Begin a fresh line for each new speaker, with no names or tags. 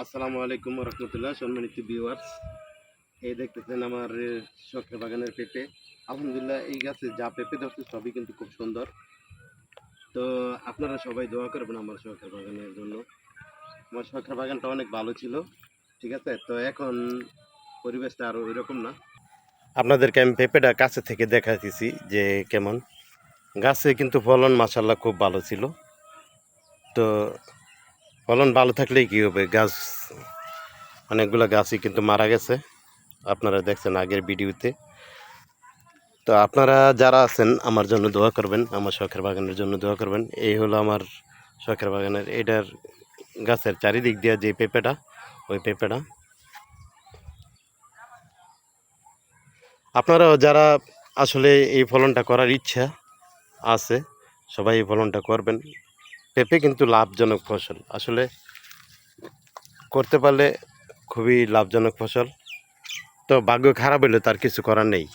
আসসালামু আলাইকুম রহমতুল্লাহ। সম্মানিত ভিউয়ার্স, এই দেখতেছেন আমার শখের বাগানের পেঁপে। আলহামদুলিল্লাহ, এই গাছে যা পেঁপে ধরছে সবই কিন্তু খুব সুন্দর। তো আপনারা সবাই দোয়া করবেন আমার শখের বাগানের জন্য। আমার শখের বাগানটা অনেক ভালো ছিল, ঠিক আছে। তো এখন পরিবেশটা আরো এরকম না। আপনাদেরকে আমি পেঁপেটা কাছে থেকে দেখাইতেছি যে কেমন। গাছে কিন্তু ফলন মাশাআল্লাহ খুব ভালো ছিল। তো ফলন ভালো থাকলেই কি হবে, গাছ অনেকগুলো গাছই কিন্তু মারা গেছে, আপনারা দেখছেন আগের ভিডিওতে। তো আপনারা যারা আছেন আমার জন্য দোয়া করবেন, আমার শখের বাগানের জন্য দোয়া করবেন। এই হলো আমার শখের বাগানের এটার গাছের চারিদিক দিয়ে যে পেঁপেটা, ওই পেঁপেটা। আপনারাও যারা আসলে এই ফলনটা করার ইচ্ছা আছে, সবাই এই ফলনটা করবেন। পেঁপে কিন্তু লাভজনক ফসল, আসলে করতে পারলে খুবই লাভজনক ফসল। তো ভাগ্য খারাপ হলে তার কিছু করার নেই।